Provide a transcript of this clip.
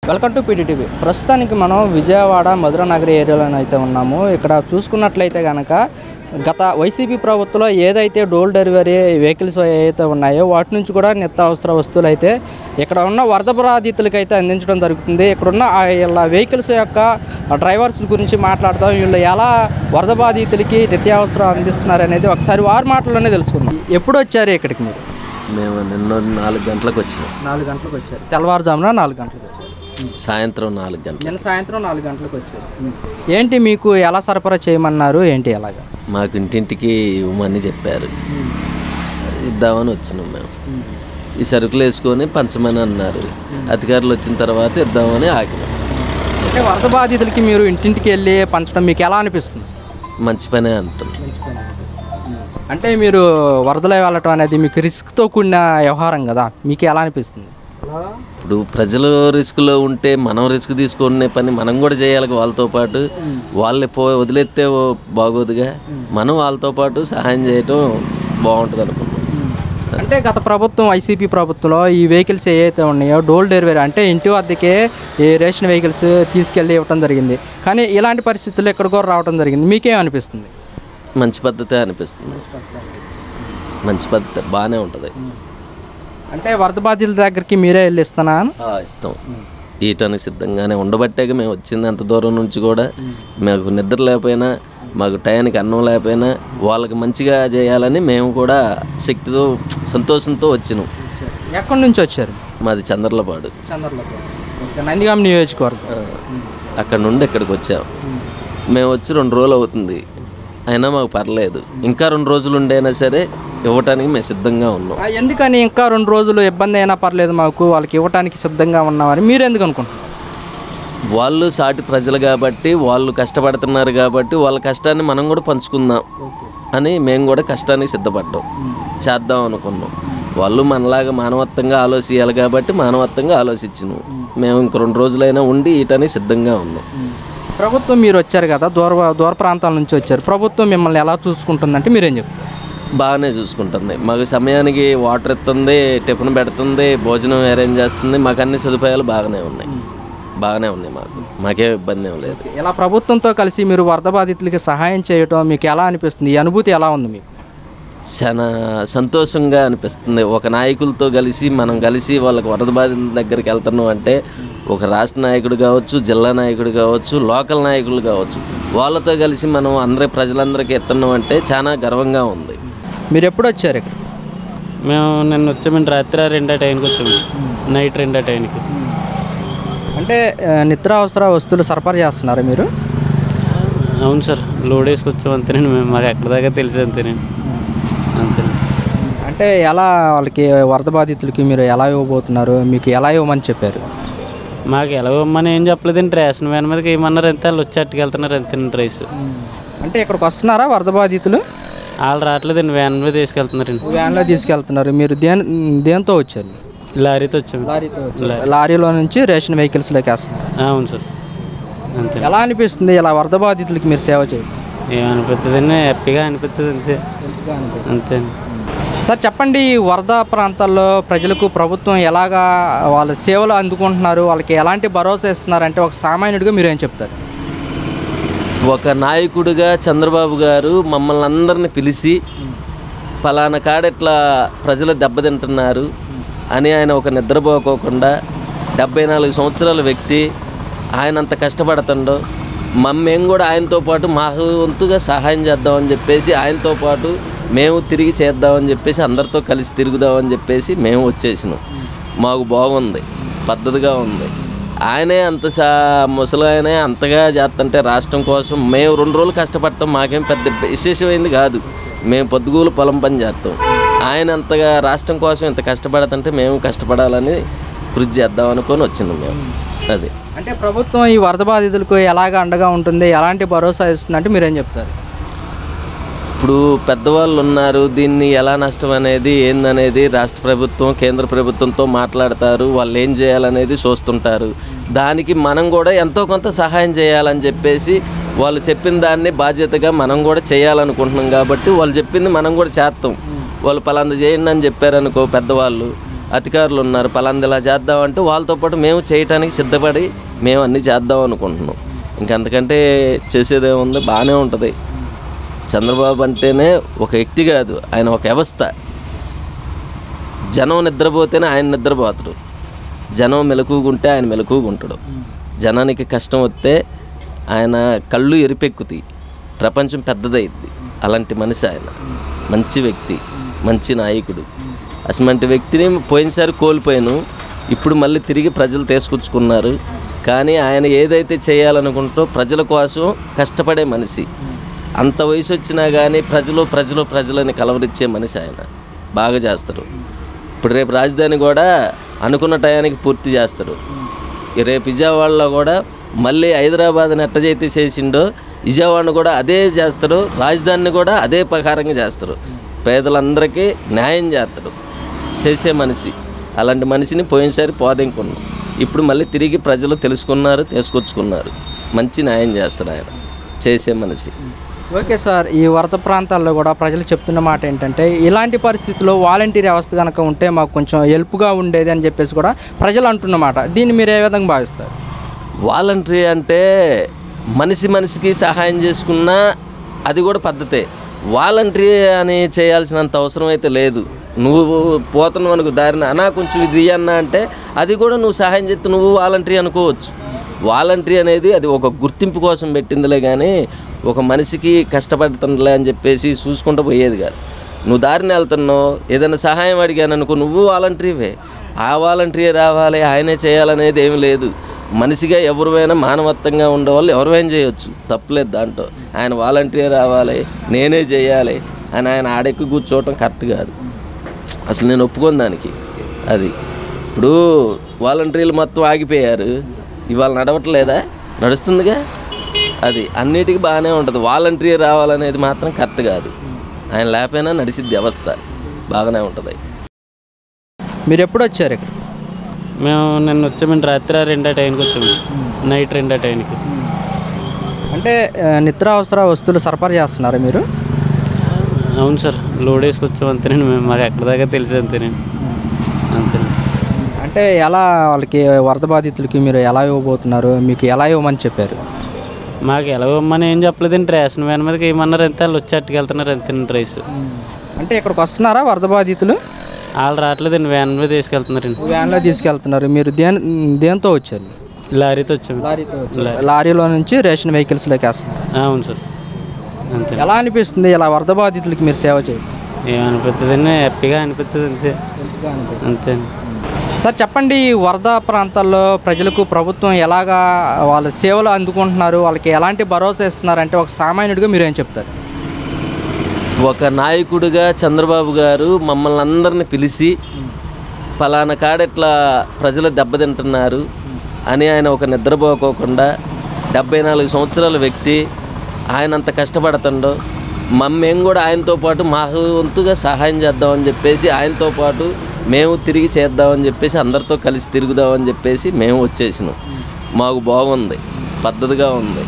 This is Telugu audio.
Welcome to పీటీటీవీ. ప్రస్తుతానికి మనం విజయవాడ మధుర నగరి ఏరియాలోనే అయితే ఉన్నాము. ఇక్కడ చూసుకున్నట్లయితే కనుక గత వైసీపీ ప్రభుత్వంలో ఏదైతే డోర్ డెలివరీ వెహికల్స్ ఏవైతే ఉన్నాయో వాటి నుంచి కూడా నిత్యావసర వస్తువులు అయితే ఇక్కడ ఉన్న వరద బాధితులకు అయితే అందించడం జరుగుతుంది. ఇక్కడున్న ఇలా వెహికల్స్ యొక్క డ్రైవర్స్ గురించి మాట్లాడతాం. వీళ్ళు ఎలా వరద బాధితులకి నిత్యావసరం అందిస్తున్నారు అనేది ఒకసారి వారి మాటల్లోనే తెలుసుకుందాం. ఎప్పుడు వచ్చారు ఇక్కడికి మీరు? మేము నిన్న 4 గంటలకు వచ్చినాం. 4 గంటలకు వచ్చారు. తెల్లవారుజామున 4 గంటలకు వచ్చారు. సాయంత్రం 4 గంటలు. నిన్న సాయంత్రం 4 గంటలకు వచ్చారు. ఏంటి మీకు ఎలా సరఫరా చేయమన్నారు? ఏంటి ఎలాగా? మాకు ఇంటింటికి ఇవ్వమని చెప్పారు, ఇద్దామని వచ్చినాం. మేము ఈ సరుకులు వేసుకొని పంచమని అన్నారు. అధికారులు వచ్చిన తర్వాత ఇద్దామని ఆగినాం. అంటే వరద బాధితులకి మీరు ఇంటింటికి వెళ్ళి పంచడం మీకు ఎలా అనిపిస్తుంది? మంచి పనే అంటున్నాం. అంటే మీరు వరదలో వెళ్ళటం అనేది మీకు రిస్క్తో కూడిన వ్యవహారం కదా, మీకు ఎలా అనిపిస్తుంది? ఇప్పుడు ప్రజలు రిస్క్లో ఉంటే మనం రిస్క్ తీసుకునే పని మనం కూడా చేయాలి. వాళ్ళతో పాటు వాళ్ళని వదిలేస్తే బాగోదుగా. మనం వాళ్ళతో పాటు సహాయం చేయటం బాగుంటుంది అనుకున్నాం. అంటే గత ప్రభుత్వం వైసీపీ ప్రభుత్వంలో ఈ వెహికల్స్ ఏవైతే ఉన్నాయో డోర్ డెలివరీ అంటే ఇంటి వద్దకే ఈ రేషన్ వెహికల్స్ తీసుకెళ్ళి ఇవ్వడం జరిగింది. కానీ ఇలాంటి పరిస్థితుల్లో ఇక్కడ కూడా రావడం జరిగింది. మీకేం అనిపిస్తుంది? మంచి పద్ధతే అనిపిస్తుంది. మంచి పద్ధతి బాగానే ఉంటుంది. అంటే వరద బాధితుల దగ్గరికి మీరే వెళ్ళి ఇస్తానా? ఇస్తాం. ఈటానికి సిద్ధంగానే ఉండబట్టాక మేము వచ్చింది అంత దూరం నుంచి కూడా. మాకు నిద్ర లేకపోయినా, మాకు టయానికి అన్నం లేకపోయినా వాళ్ళకి మంచిగా చేయాలని మేము కూడా శక్తితో సంతోషంతో వచ్చినాం. ఎక్కడి నుంచి వచ్చారు? మాది చంద్రలపాడు. నందిగామ నియోజకవర్గం. అక్కడ నుండి ఇక్కడికి వచ్చాం. మేము వచ్చి 2 రోజులు అవుతుంది, అయినా మాకు పర్లేదు. ఇంకా 2 రోజులు ఉండైనా సరే ఇవ్వటానికి మేము సిద్ధంగా ఉన్నాం. ఎందుకని ఇంకా 2 రోజులు ఇబ్బంది అయినా పర్లేదు మాకు వాళ్ళకి ఇవ్వటానికి సిద్ధంగా ఉన్నామని మీరు ఎందుకు అనుకుంటున్నారు? వాళ్ళు సాటి ప్రజలు కాబట్టి, వాళ్ళు కష్టపడుతున్నారు కాబట్టి వాళ్ళ కష్టాన్ని మనం కూడా పంచుకుందాం అని మేము కూడా కష్టానికి సిద్ధపడ్డాం, చేద్దాం అనుకున్నాం. వాళ్ళు మనలాగా మానవత్వంగా ఆలోచించాలి కాబట్టి మానవత్వంగా ఆలోచించినాం. మేము ఇంక 2 రోజులైనా ఉండి ఈటానికి సిద్ధంగా ఉన్నాం. ప్రభుత్వం మీరు వచ్చారు కదా, దూర ప్రాంతాల నుంచి వచ్చారు, ప్రభుత్వం మిమ్మల్ని ఎలా చూసుకుంటుందంటే మీరేం చెప్తారు? బాగానే చూసుకుంటుంది. మాకు సమయానికి వాటర్ ఇస్తుంది, టిఫిన్ పెడుతుంది, భోజనం అరేంజ్ చేస్తుంది. మాకు అన్ని సదుపాయాలు బాగానే ఉన్నాయి. మాకేం ఇబ్బంది ఏం లేదు. ఇలా ప్రభుత్వంతో కలిసి మీరు వరద బాధితులకి సహాయం చేయటం మీకు ఎలా అనిపిస్తుంది? ఈ అనుభూతి ఎలా ఉంది మీకు? చాలా సంతోషంగా అనిపిస్తుంది. ఒక నాయకులతో మనం కలిసి వాళ్ళకి వరద బాధితుల దగ్గరికి వెళ్తున్నాం అంటే, ఒక రాష్ట్ర నాయకుడు కావచ్చు, జిల్లా నాయకుడు కావచ్చు, లోకల్ నాయకులు కావచ్చు, వాళ్ళతో కలిసి మనం ప్రజలందరికీ ఎత్తున్నాం అంటే చాలా గర్వంగా ఉంది. మీరు ఎప్పుడు వచ్చారు ఇక్కడ? మేము నిన్న వచ్చామండి. రాత్రి 2 టైంకి వచ్చాము. నైట్ 2 టైంకి. అంటే నిత్యావసర వస్తువులు సరఫరా చేస్తున్నారా మీరు? అవును సార్, లోడ్ వేసుకొచ్చాం అంతేనండి. మేము మాకు ఎక్కడ దాకా తెలిసి అంతేనండి. అంతేనండి. అంటే ఎలా వాళ్ళకి వరద బాధితులకి మీరు ఎలా ఇవ్వబోతున్నారు? మీకు ఎలా ఇవ్వమని చెప్పారు? మాకు ఎలా ఇవ్వమని ఏం చెప్పలేదండి. రేషన్ వ్యాన్ మీదకి ఏమన్నారు అంతే, వాళ్ళు వచ్చి అట్టుకెళ్తున్నారు అంతేనండి రైస్. అంటే ఇక్కడికి వస్తున్నారా వరద బాధితులు? వాళ్ళు రావట్లేదండి, వ్యాన్ మీద తీసుకెళ్తున్నారండి. వ్యాన్లో తీసుకెళ్తున్నారు. మీరు దేంతో వచ్చారు? లారీతో వచ్చాము. లారీలో నుంచి రేషన్ వెహికల్స్లోకి వేస్తున్నారు. అవును సార్. అంతే. ఎలా అనిపిస్తుంది ఇలా వరద బాధితులకి మీరు సేవ చేయండి? ఏమనిపిస్తుందండి, హ్యాపీగా అనిపిస్తుంది అంతే. అంతే సార్ చెప్పండి, ఈ వరద ప్రాంతాల్లో ప్రజలకు ప్రభుత్వం ఎలాగా వాళ్ళ సేవలు అందుకుంటున్నారు, వాళ్ళకి ఎలాంటి భరోసా ఇస్తున్నారంటే ఒక సామాన్యుడిగా మీరు ఏం చెప్తారు? ఒక నాయకుడిగా చంద్రబాబు గారు మమ్మల్ని అందరిని పిలిచి పలానా కాడ ఇట్లా ప్రజలు దెబ్బతింటున్నారు అని ఆయన ఒక నిద్రపోకోకుండా 74 సంవత్సరాల వ్యక్తి ఆయన అంత కష్టపడుతుండో మేము కూడా ఆయనతో పాటు మా వంతుగా సహాయం చేద్దామని చెప్పేసి ఆయనతో పాటు మేము తిరిగి చేద్దామని చెప్పేసి అందరితో కలిసి తిరుగుదామని చెప్పేసి మేము వచ్చేసినాం. మాకు బాగుంది, పద్ధతిగా ఉంది. ఆయనే అంత ముసలాయనే అంతగా చేస్తుంటే రాష్ట్రం కోసం మేము 2 రోజులు కష్టపడటం మాకేం పెద్ద విశేషమైంది కాదు. మేము పొద్దుగూలు పొలం పని చేస్తాం. ఆయన అంతగా రాష్ట్రం కోసం ఇంత కష్టపడుతుంటే మేము కష్టపడాలని కృషి చేద్దాం అనుకొని వచ్చినాం మేము. అది అంటే ప్రభుత్వం ఈ వరద బాధితులకు ఎలాగ అండగా ఉంటుంది, ఎలాంటి భరోసా ఇస్తుందంటే మీరేం చెప్తారు? ఇప్పుడు పెద్దవాళ్ళు ఉన్నారు, దీన్ని ఎలా నష్టం అనేది ఏందనేది రాష్ట్ర ప్రభుత్వం కేంద్ర ప్రభుత్వంతో మాట్లాడతారు. వాళ్ళు ఏం చేయాలనేది చూస్తుంటారు. దానికి మనం కూడా ఎంతో కొంత సహాయం చేయాలని చెప్పేసి వాళ్ళు చెప్పిన దాన్ని బాధ్యతగా మనం కూడా చేయాలనుకుంటున్నాం. కాబట్టి వాళ్ళు చెప్పింది మనం కూడా చేస్తాం. వాళ్ళు పలాంది చేయండి అని చెప్పారనుకో పెద్దవాళ్ళు, అధికారులు ఉన్నారు, పలాంది ఇలా చేద్దామంటే వాళ్ళతో పాటు మేము చేయటానికి సిద్ధపడి మేము అన్నీ చేద్దాం అనుకుంటున్నాం. ఇంకంతకంటే చేసేదేముంది, బాగానే ఉంటుంది. చంద్రబాబు అంటేనే ఒక వ్యక్తి కాదు, ఆయన ఒక వ్యవస్థ. జనం నిద్రపోతేనే ఆయన నిద్రపోతాడు, జనం మెలకుగుంటే ఆయన మెలకుగుంటాడు. జనానికి కష్టం వస్తే ఆయన కళ్ళు ఎరిపెక్కుతాయి, ప్రపంచం పెద్దదైద్ది. అలాంటి మనిషి ఆయన, మంచి వ్యక్తి, మంచి నాయకుడు. అటువంటి వ్యక్తిని పోయినసారి కోల్పోయాను, ఇప్పుడు మళ్ళీ తిరిగి ప్రజలు తీసుకొచ్చుకున్నారు. కానీ ఆయన ఏదైతే చేయాలనుకుంటో ప్రజల కోసం కష్టపడే మనిషి. అంత వయసు వచ్చినా కానీ ప్రజలని కలవరిచ్చే మనిషి ఆయన. బాగా చేస్తారు. ఇప్పుడు రేపు రాజధాని కూడా అనుకున్న టయానికి పూర్తి చేస్తారు. రేపు విజయవాడలో కూడా మళ్ళీ హైదరాబాద్ని ఎట్టజైతే చేసిండో విజయవాడను కూడా అదే చేస్తారు, రాజధానిని కూడా అదే ప్రకారంగా చేస్తారు. పేదలందరికీ న్యాయం చేస్తాడు, చేసే మనిషి. అలాంటి మనిషిని పోయినసారి పోదెంకున్నాం, ఇప్పుడు మళ్ళీ తిరిగి ప్రజలు తెలుసుకున్నారు, తీసుకొచ్చుకున్నారు. మంచి న్యాయం చేస్తారు ఆయన, చేసే మనిషి. ఓకే సార్, ఈ వరద ప్రాంతాల్లో కూడా ప్రజలు చెప్తున్న మాట ఏంటంటే ఇలాంటి పరిస్థితుల్లో వాలంటీర్ వ్యవస్థ కనుక ఉంటే మాకు కొంచెం హెల్ప్గా ఉండేది అని చెప్పేసి కూడా ప్రజలు అంటున్నమాట. దీన్ని మీరు ఏ విధంగా భావిస్తారు? వాలంటరీ అంటే మనిషికి సహాయం చేసుకున్నా అది కూడా పద్ధతే. వాలంటరీ అని చేయాల్సినంత అవసరం అయితే లేదు. నువ్వు పోతున్నావు అనుకో దారిన, అన్నా కొంచెం ఇది అన్నా అంటే అది కూడా నువ్వు సహాయం చేస్తే నువ్వు వాలంటరీ అనుకోవచ్చు. వాలంటరీ అనేది అది ఒక గుర్తింపు కోసం పెట్టిందిలే, కానీ ఒక మనిషికి కష్టపడుతుందిలే అని చెప్పేసి చూసుకుంటూ పోయేది కాదు. నువ్వు దారిని వెళ్తున్నావు, ఏదైనా సహాయం అడిగాను అనుకో, నువ్వు వాలంటరీవే. ఆ వాలంటరీ రావాలి, ఆయనే చేయాలనేది ఏమి లేదు. మనిషిగా ఎవరివైనా మానవత్వంగా ఉండేవాళ్ళు ఎవరివైనా చేయొచ్చు, తప్పులేదు దాంట్లో. ఆయన వాలంటరీ రావాలి, నేనే చేయాలి అని ఆయన ఆడెక్కి కూర్చోవటం కరెక్ట్ కాదు. అసలు నేను ఒప్పుకోను దానికి. అది ఇప్పుడు వాలంటీర్లు మొత్తం ఆగిపోయారు, ఇవాళ నడవట్లేదా? నడుస్తుందిగా. అది అన్నిటికీ బాగానే ఉంటుంది. వాలంటరీ రావాలనేది మాత్రం కరెక్ట్ కాదు. ఆయన లేకపోయినా నడిసిద్ది వ్యవస్థ, బాగానే ఉంటుంది. మీరు ఎప్పుడు వచ్చారు ఇక్కడ? మేము నిన్న వచ్చామండి, రాత్రి 2 టైంకి వచ్చాము, నైట్ 2 టైంకి. అంటే నిత్యావసర వస్తువులు సరఫరా చేస్తున్నారా మీరు? అవును సార్, లోడ్ వేసుకొచ్చాం అంతేనండి. మేము మాకు ఎక్కడ దాకా తెలుసు అంతేనండి. అంతేనండి. అంటే ఎలా వాళ్ళకి వరద బాధితులకి మీరు ఎలా ఇవ్వబోతున్నారు, మీకు ఎలా ఇవ్వమని చెప్పారు? మాకు ఎలా ఇవ్వమని ఏం చెప్పలేదండి, రేషన్ వ్యాన్ మీదకి ఏమన్నారు అంతే, వాళ్ళు వచ్చి అట్టుకెళ్తున్నారు అంతేనండి రైస్. అంటే ఇక్కడికి వస్తున్నారా వరద బాధితులు? వాళ్ళు రావట్లేదండి, వ్యాన్ మీద తీసుకెళ్తున్నారండి. వ్యాన్లో తీసుకెళ్తున్నారు. మీరు దేంతో వచ్చారు? లారీతో వచ్చాము. లారీలో నుంచి రేషన్ వెహికల్స్లోకి వేస్తున్నారు. అవును సార్, అంతే. ఎలా అనిపిస్తుంది ఇలా వరద బాధితులకి మీరు సేవ చేయండి? ఏమనిపిస్తుందండి, హ్యాపీగా అనిపిస్తుంది అంతే. అంతే సార్ చెప్పండి, ఈ వరద ప్రాంతాల్లో ప్రజలకు ప్రభుత్వం ఎలాగా వాళ్ళ సేవలు అందుకుంటున్నారు, వాళ్ళకి ఎలాంటి భరోసా ఇస్తున్నారంటే ఒక సామాన్యుడిగా మీరు ఏం చెప్తారు? ఒక నాయకుడిగా చంద్రబాబు గారు మమ్మల్ని అందరిని పిలిచి పలానా కాడెట్లా ప్రజలు దెబ్బతింటున్నారు అని ఆయన ఒక నిద్రపోకోకుండా 74 సంవత్సరాల వ్యక్తి, ఆయన అంత కష్టపడుతుండో మేము కూడా ఆయనతో పాటు మాకు వంతుగా సహాయం చేద్దామని చెప్పేసి ఆయనతో పాటు మేము తిరిగి చేద్దామని చెప్పేసి అందరితో కలిసి తిరుగుదామని చెప్పేసి మేము వచ్చేసినాం. మాకు బాగుంది, పద్ధతిగా ఉంది.